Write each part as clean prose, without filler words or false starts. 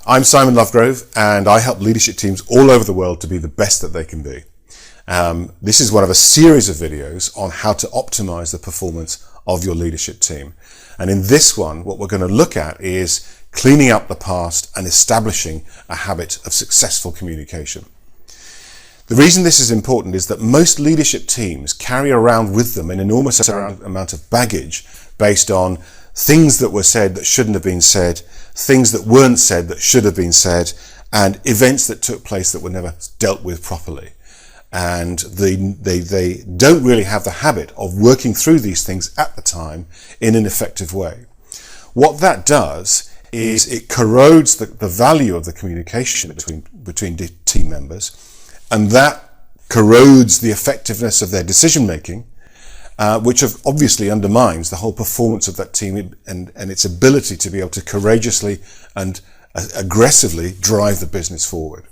I'm Simon Lovegrove, and I help leadership teams all over the world to be the best that they can be. This is one of a series of videos on how to optimize the performance of your leadership team. And in this one, what we're going to look at is cleaning up the past and establishing a habit of successful communication. The reason this is important is that most leadership teams carry around with them an enormous amount of baggage based on things that were said that shouldn't have been said, things that weren't said that should have been said, and events that took place that were never dealt with properly. And they don't really have the habit of working through these things at the time in an effective way. What that does is it corrodes the value of the communication between team members, and that corrodes the effectiveness of their decision making, which obviously undermines the whole performance of that team and its ability to be able to courageously and aggressively drive the business forward.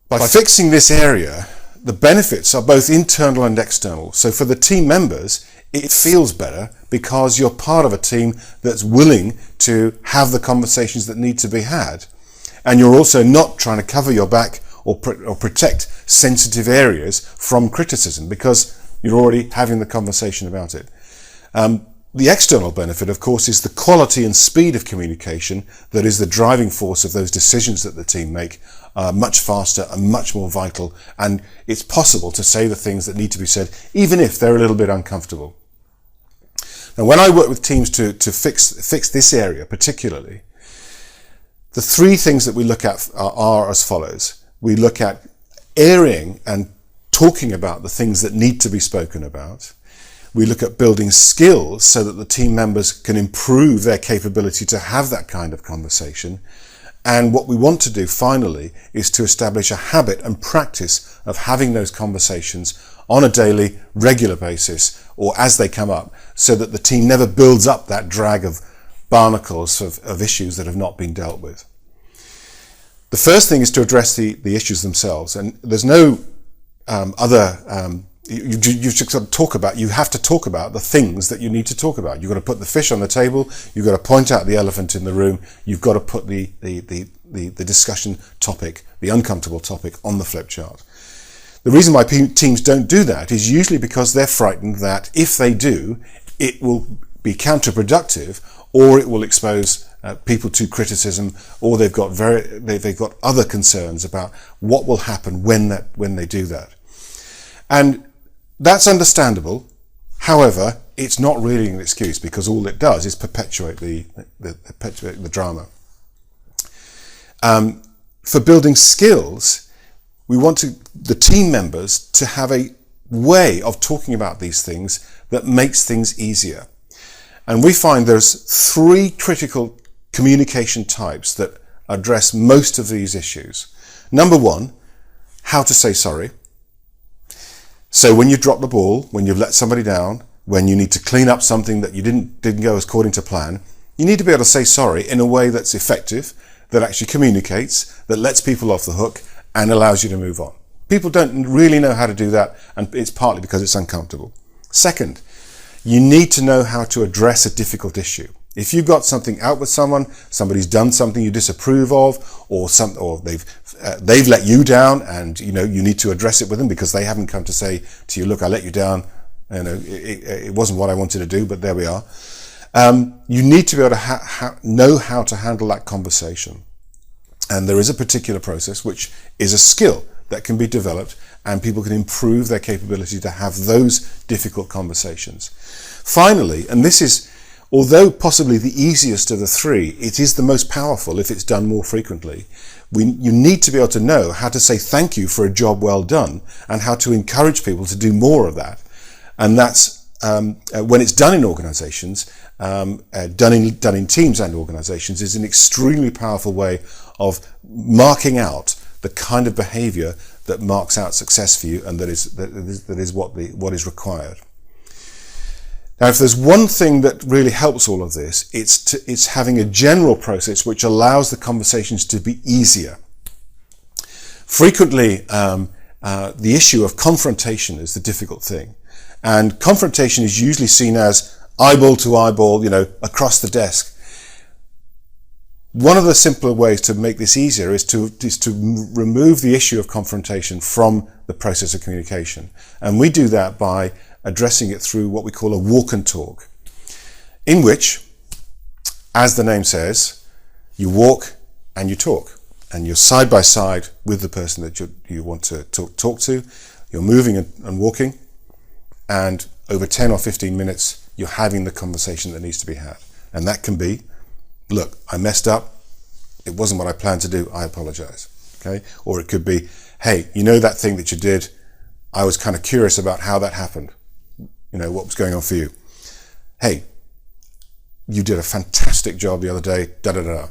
By fixing this area, the benefits are both internal and external. So for the team members, it feels better because you're part of a team that's willing to have the conversations that need to be had. And you're also not trying to cover your back or protect sensitive areas from criticism because you're already having the conversation about it. The external benefit, of course, is the quality and speed of communication that is the driving force of those decisions that the team make much faster and much more vital. And it's possible to say the things that need to be said, even if they're a little bit uncomfortable. Now, when I work with teams to fix this area particularly, the three things that we look at are as follows. We look at airing and talking about the things that need to be spoken about. We look at building skills so that the team members can improve their capability to have that kind of conversation. And what we want to do finally is to establish a habit and practice of having those conversations on a daily, regular basis or as they come up, so that the team never builds up that drag of barnacles of issues that have not been dealt with. The first thing is to address the issues themselves, and there's no you have to talk about the things that you need to talk about. You've got to put the fish on the table, you've got to point out the elephant in the room, you've got to put the discussion topic, the uncomfortable topic, on the flip chart. The reason why teams don't do that is usually because they're frightened that if they do, it will be counterproductive, or it will expose people to criticism, or they've got other concerns about what will happen when they do that. And that's understandable. However, it's not really an excuse, because all it does is perpetuate the drama. For building skills, we want the team members to have a way of talking about these things that makes things easier. And we find there's three critical communication types that address most of these issues. Number one, how to say sorry. So when you drop the ball, when you've let somebody down, when you need to clean up something that you didn't go according to plan, you need to be able to say sorry in a way that's effective, that actually communicates, that lets people off the hook and allows you to move on. People don't really know how to do that, and it's partly because it's uncomfortable. Second, you need to know how to address a difficult issue. If you've got something out with someone, somebody's done something you disapprove of, or they've let you down, and you need to address it with them because they haven't come to say to you, "Look, I let you down. It wasn't what I wanted to do, but there we are." You need to be able to know how to handle that conversation. And there is a particular process, which is a skill that can be developed, and people can improve their capability to have those difficult conversations. Finally, and this is, although possibly the easiest of the three, it is the most powerful if it's done more frequently. You need to be able to know how to say thank you for a job well done, and how to encourage people to do more of that. And that's when it's done in organizations, done in teams and organizations, is an extremely powerful way of marking out the kind of behavior that marks out success for you, and that is what is required. Now, if there's one thing that really helps all of this, it's having a general process which allows the conversations to be easier. Frequently, the issue of confrontation is the difficult thing. And confrontation is usually seen as eyeball to eyeball, across the desk. One of the simpler ways to make this easier is to remove the issue of confrontation from the process of communication. And we do that by addressing it through what we call a walk and talk, in which, as the name says, you walk and you talk. And you're side by side with the person that you want to talk to. You're moving and walking. And over 10 or 15 minutes, you're having the conversation that needs to be had. And that can be, look, I messed up. It wasn't what I planned to do. I apologize. Okay? Or it could be, hey, you know that thing that you did? I was kind of curious about how that happened. You know, what was going on for you? Hey, you did a fantastic job the other day, da-da-da.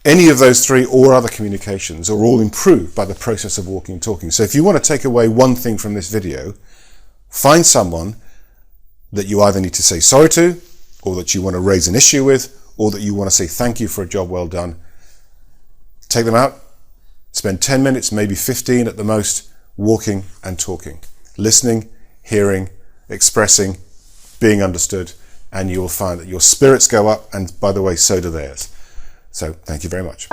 Any of those three or other communications are all improved by the process of walking and talking. So if you want to take away one thing from this video, find someone that you either need to say sorry to, or that you want to raise an issue with, or that you want to say thank you for a job well done. Take them out, spend 10 minutes, maybe 15 at the most, walking and talking, listening, hearing, expressing, being understood, and you will find that your spirits go up, and by the way, so do theirs. So thank you very much.